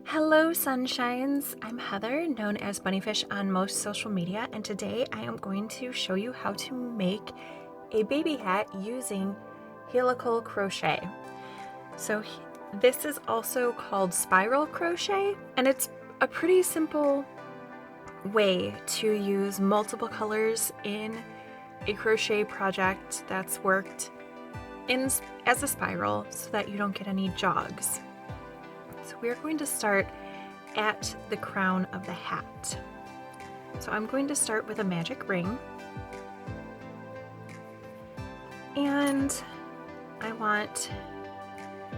Hello sunshines, I'm Heather, known as BunniPhish on most social media, and today I am going to show you how to make a baby hat using helical crochet. So this is also called spiral crochet, and it's a pretty simple way to use multiple colors in a crochet project that's worked as a spiral so that you don't get any jogs. So we're going to start at the crown of the hat. So I'm going to start with a magic ring, and I want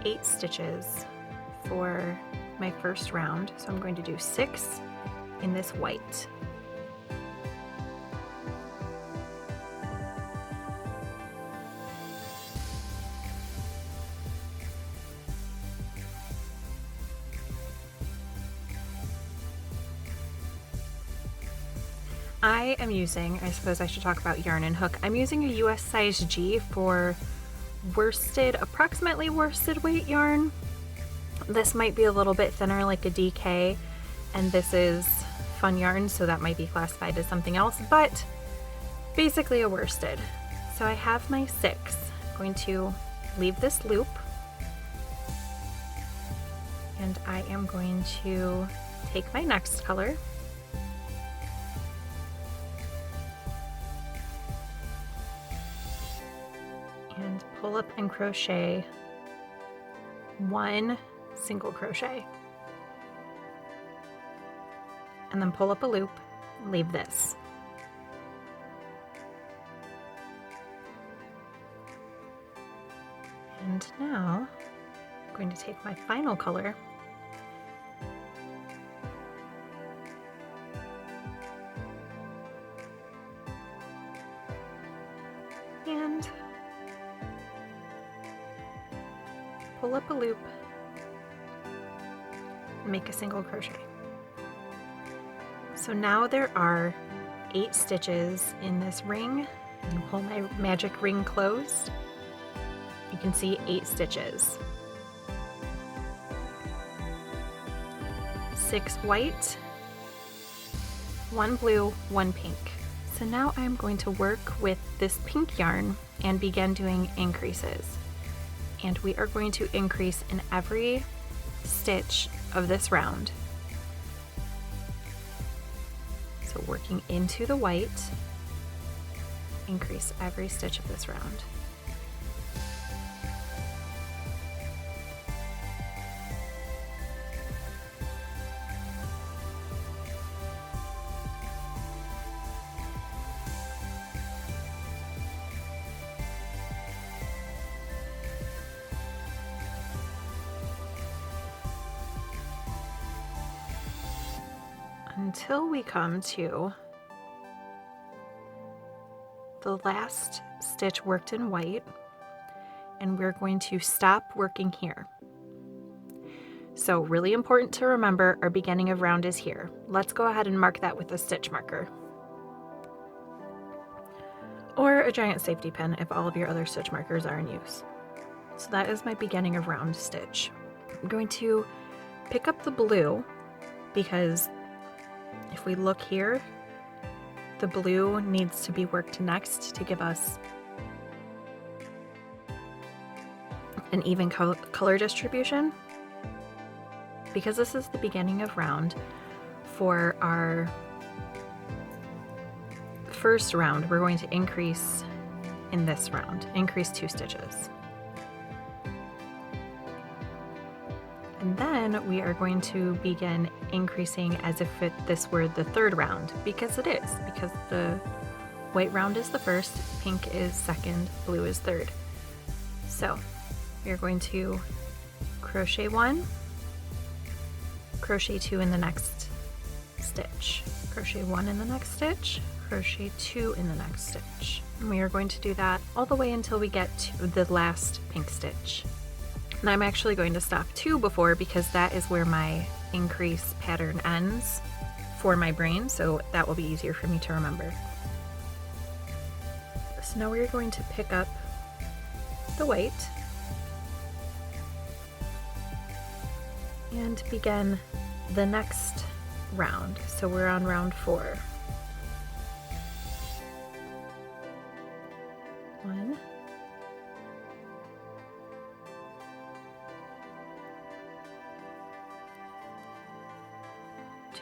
8 stitches for my first round. So I'm going to do 6 in this white. I am using, I suppose I should talk about yarn and hook. I'm using a US size G for approximately worsted weight yarn. This might be a little bit thinner like a DK, and this is fun yarn, so that might be classified as something else, but basically a worsted. So I have my 6. I'm going to leave this loop, and I am going to take my next color, and pull up and crochet 1 single crochet, and then pull up a loop and leave this. And now I'm going to take my final color and pull up a loop and make a single crochet. So now there are 8 stitches in this ring, and pull my magic ring closed. You can see 8 stitches. 6 white, 1 blue, 1 pink. So now I'm going to work with this pink yarn and begin doing increases. And we are going to increase in every stitch of this round. So working into the white, increase every stitch of this round. Until we come to the last stitch worked in white, and we're going to stop working here. So really important to remember, our beginning of round is here. Let's go ahead and mark that with a stitch marker, or a giant safety pin if all of your other stitch markers are in use. So that is my beginning of round stitch. I'm going to pick up the blue, because if we look here, the blue needs to be worked next to give us an even color distribution. Because this is the beginning of round, for our first round, we're going to increase in this round, increase 2 stitches. And then we are going to begin increasing as if this were the third round, because it is, because the white round is the first, pink is second, blue is third. So we are going to crochet 1, crochet 2 in the next stitch, crochet 1 in the next stitch, crochet 2 in the next stitch. And we are going to do that all the way until we get to the last pink stitch. And I'm actually going to stop 2 before, because that is where my increase pattern ends for my brain, so that will be easier for me to remember. So now we're going to pick up the white and begin the next round. So we're on round 4. 1,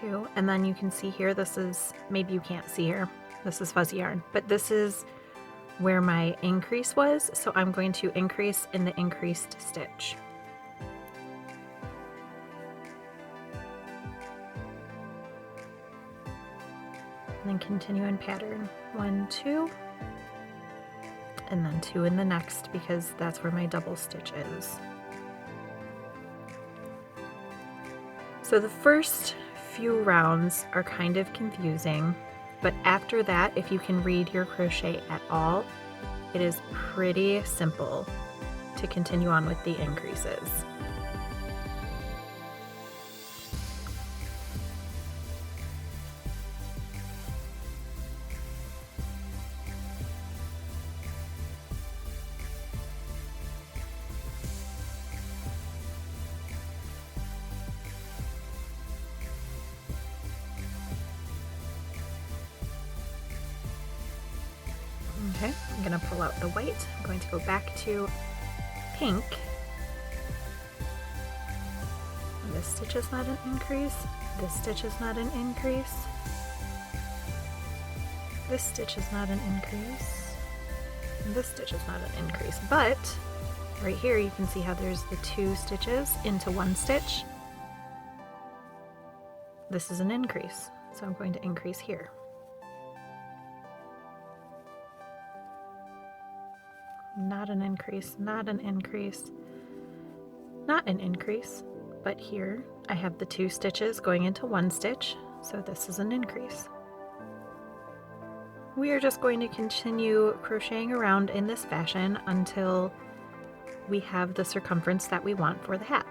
2, and then you can see here, this is, maybe you can't see here, this is fuzzy yarn, but this is where my increase was, so I'm going to increase in the increased stitch. And then continue in pattern. 1, 2, and then 2 in the next, because that's where my double stitch is. So the first few rounds are kind of confusing, but after that, if you can read your crochet at all, it is pretty simple to continue on with the increases. Okay, I'm going to pull out the white. I'm going to go back to pink. This stitch is not an increase. This stitch is not an increase. This stitch is not an increase. And this stitch is not an increase. But right here you can see how there's the 2 stitches into 1 stitch. This is an increase. So I'm going to increase here. Not an increase, not an increase, not an increase, but here I have the 2 stitches going into 1 stitch, so this is an increase. We are just going to continue crocheting around in this fashion until we have the circumference that we want for the hat.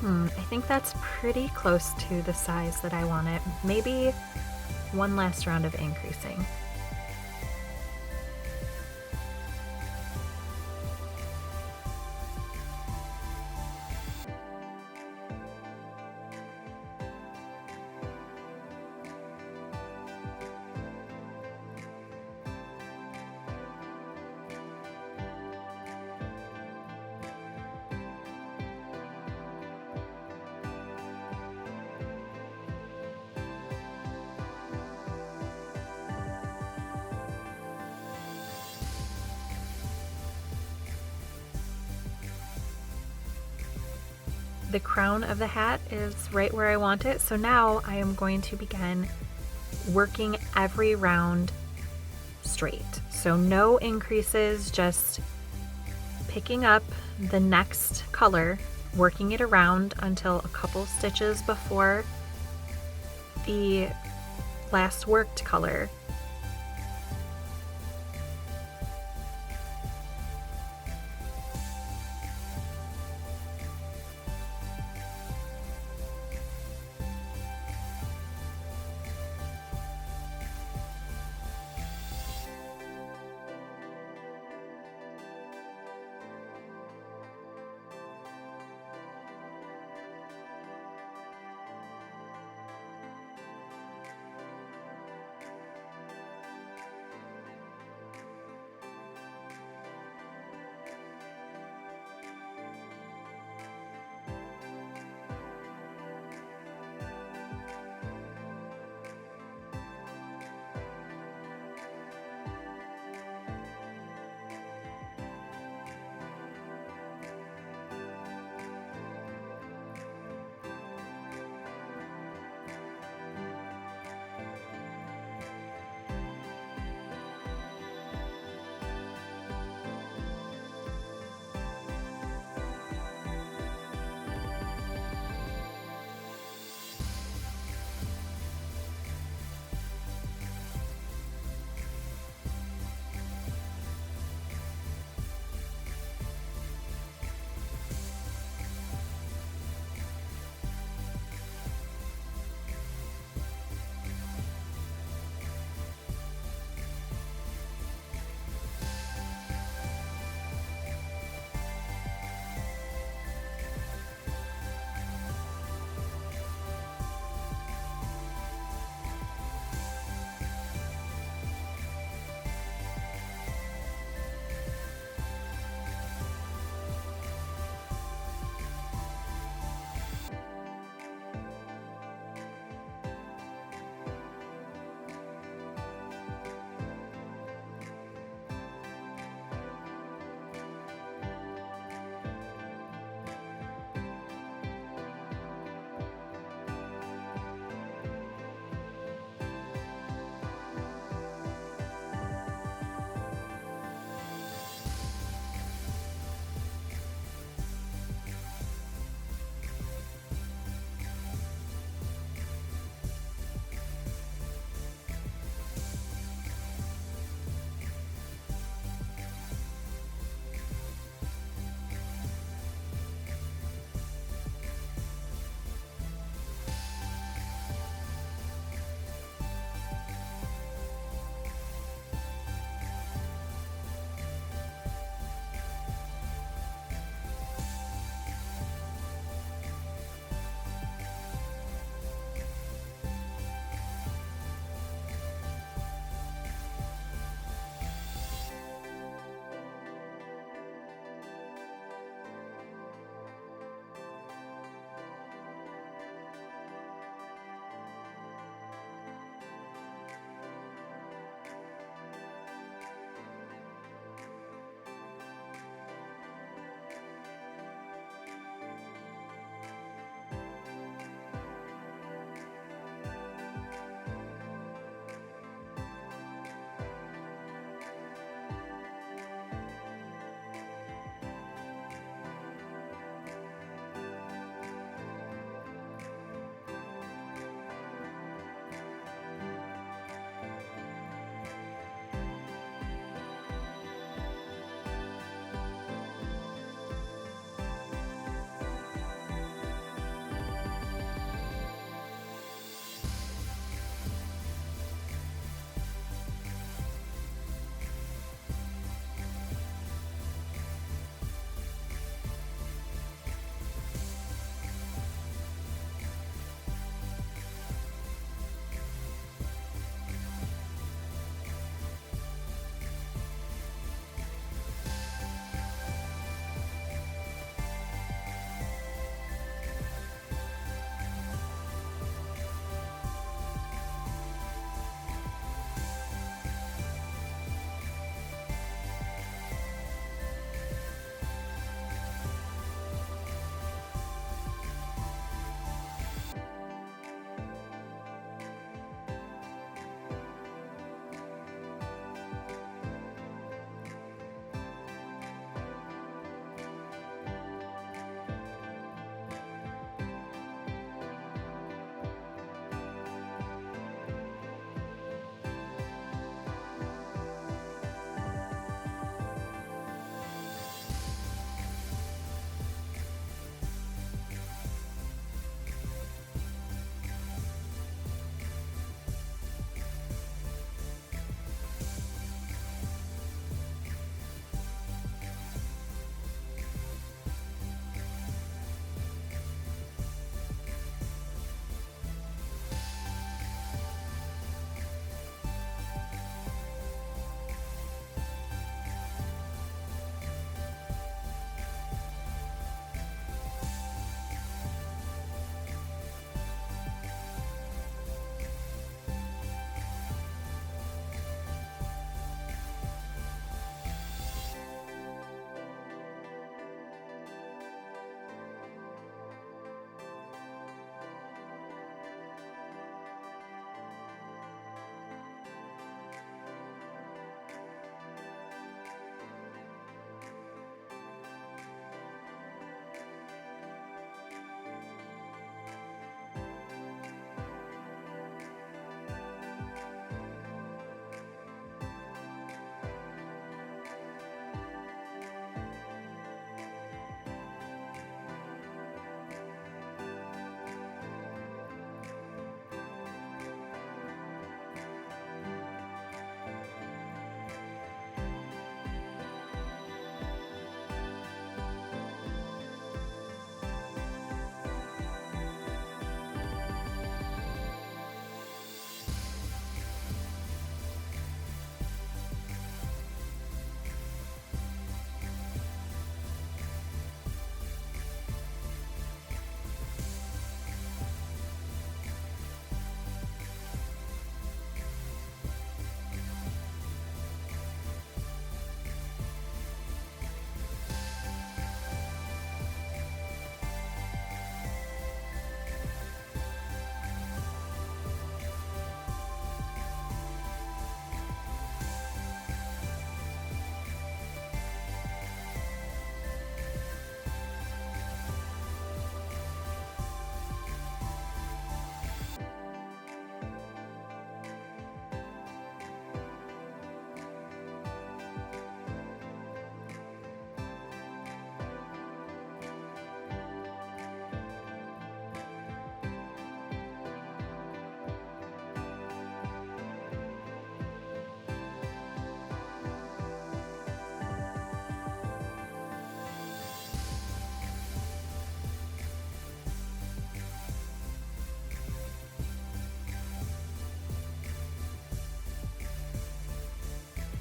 I think that's pretty close to the size that I want it. Maybe one last round of increasing. The crown of the hat is right where I want it, so now I am going to begin working every round straight. So no increases, just picking up the next color, working it around until a couple stitches before the last worked color.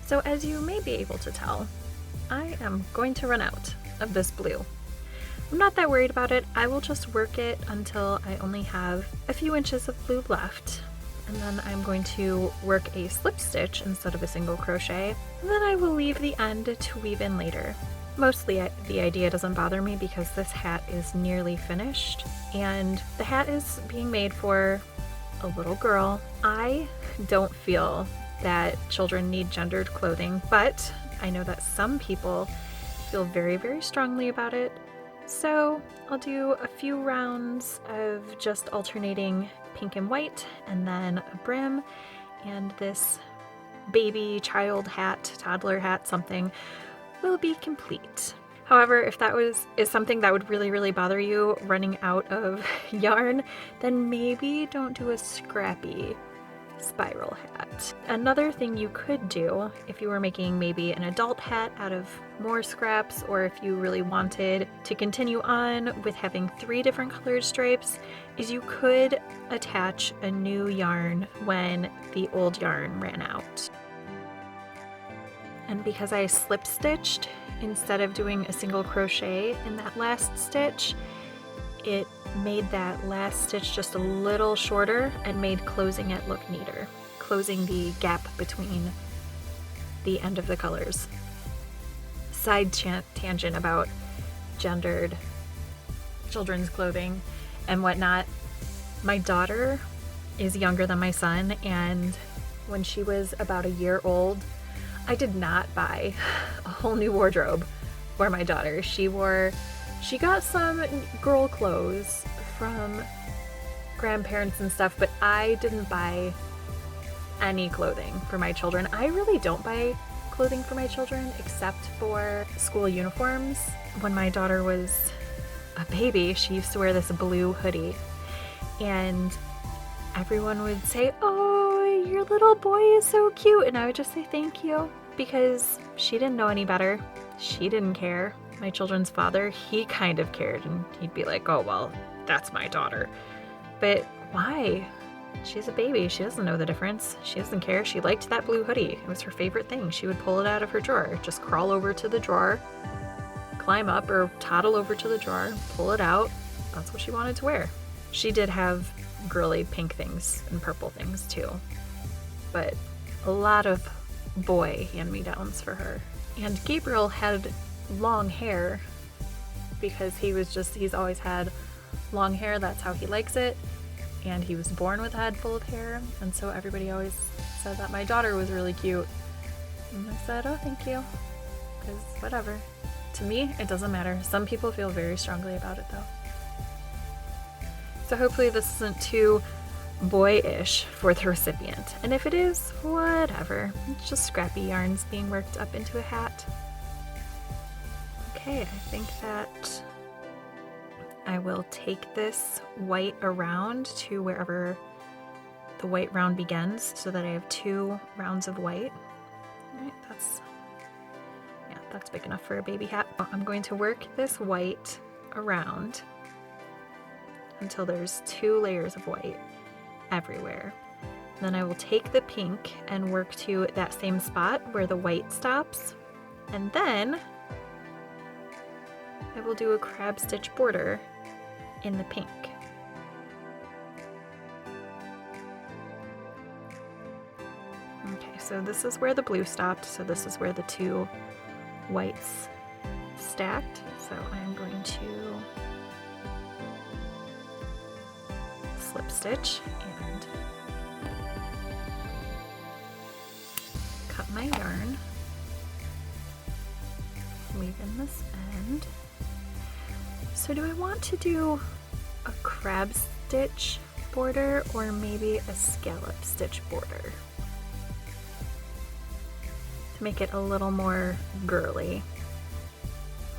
So as you may be able to tell, I am going to run out of this blue. I'm not that worried about it. I will just work it until I only have a few inches of blue left. And then I'm going to work a slip stitch instead of a single crochet. And then I will leave the end to weave in later. Mostly the idea doesn't bother me because this hat is nearly finished. And the hat is being made for a little girl. I don't feel that children need gendered clothing, but I know that some people feel very, very strongly about it. So I'll do a few rounds of just alternating pink and white, and then a brim, and this baby child hat, toddler hat, something will be complete. However, if that is something that would really, really bother you, running out of yarn, then maybe don't do a scrappy spiral hat. Another thing you could do if you were making maybe an adult hat out of more scraps, or if you really wanted to continue on with having 3 different colored stripes, is you could attach a new yarn when the old yarn ran out. And because I slip stitched instead of doing a single crochet in that last stitch, it made that last stitch just a little shorter and made closing it look neater, closing the gap between the end of the colors. Side tangent about gendered children's clothing and whatnot. My daughter is younger than my son, and when she was about a year old, I did not buy a whole new wardrobe for my daughter. She got some girl clothes from grandparents and stuff, but I didn't buy any clothing for my children. I really don't buy clothing for my children except for school uniforms. When my daughter was a baby, she used to wear this blue hoodie, and everyone would say, "Oh, your little boy is so cute," and I would just say thank you, because she didn't know any better. She didn't care. My children's father, he kind of cared, and he'd be like, "Oh, well, that's my daughter." But why? She's a baby. She doesn't know the difference. She doesn't care. She liked that blue hoodie. It was her favorite thing. She would pull it out of her drawer, just crawl over to the drawer, climb up or toddle over to the drawer, pull it out. That's what she wanted to wear. She did have girly pink things and purple things too, but a lot of boy hand-me-downs for her. And Gabriel had long hair because he's always had long hair. That's how he likes it. And he was born with a head full of hair. And so everybody always said that my daughter was really cute. And I said, "Oh, thank you." Because whatever. To me, it doesn't matter. Some people feel very strongly about it though. So hopefully this isn't too boyish for the recipient. And if it is, whatever. It's just scrappy yarns being worked up into a hat. Okay, I think that I will take this white around to wherever the white round begins so that I have 2 rounds of white. All right, that's big enough for a baby hat. I'm going to work this white around until there's 2 layers of white everywhere. Then I will take the pink and work to that same spot where the white stops, and then I will do a crab stitch border in the pink. Okay, so this is where the blue stopped, so this is where the 2 whites stacked. So I'm going to slip stitch and cut my yarn, weave in this end. So do I want to do a crab stitch border or maybe a scallop stitch border to make it a little more girly?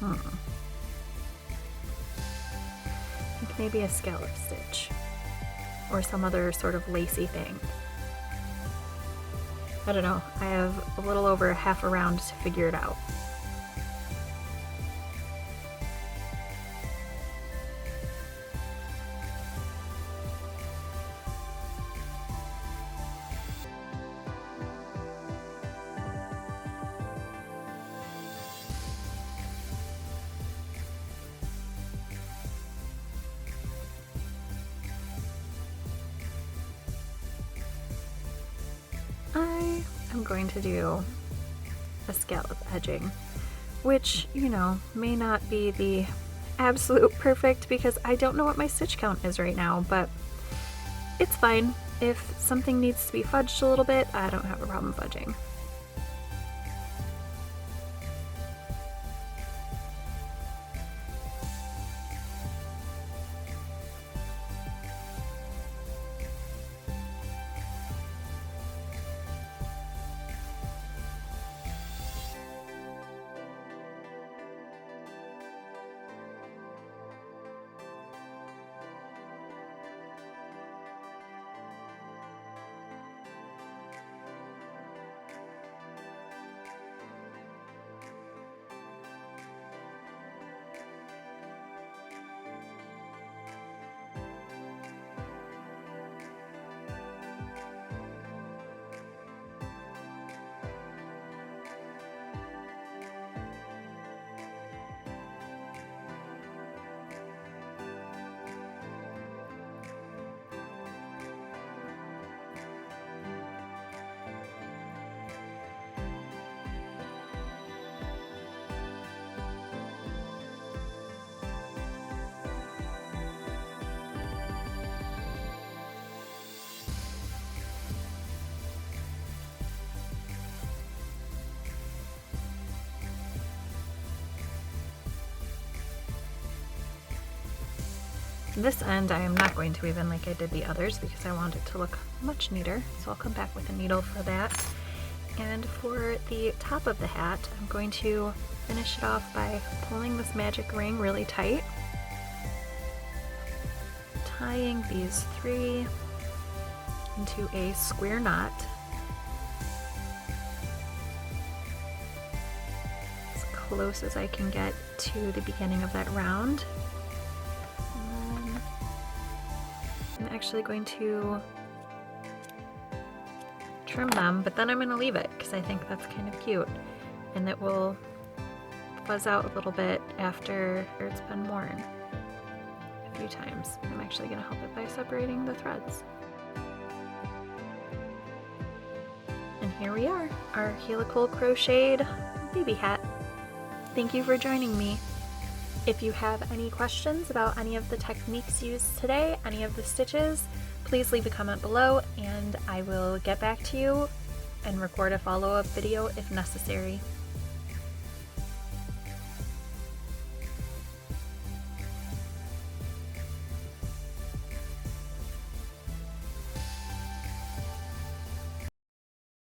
I think maybe a scallop stitch or some other sort of lacy thing. I don't know. I have a little over half a round to figure it out. I am going to do a scallop edging, which, you know, may not be the absolute perfect because I don't know what my stitch count is right now, but it's fine. If something needs to be fudged a little bit, I don't have a problem fudging. This end I am not going to weave in like I did the others because I want it to look much neater, so I'll come back with a needle for that. And for the top of the hat, I'm going to finish it off by pulling this magic ring really tight, tying these 3 into a square knot, as close as I can get to the beginning of that round. I'm actually going to trim them, but then I'm going to leave it because I think that's kind of cute, and it will fuzz out a little bit after it's been worn a few times. I'm actually going to help it by separating the threads. And here we are, our helical crocheted baby hat. Thank you for joining me. If you have any questions about any of the techniques used today, any of the stitches, please leave a comment below and I will get back to you and record a follow-up video if necessary.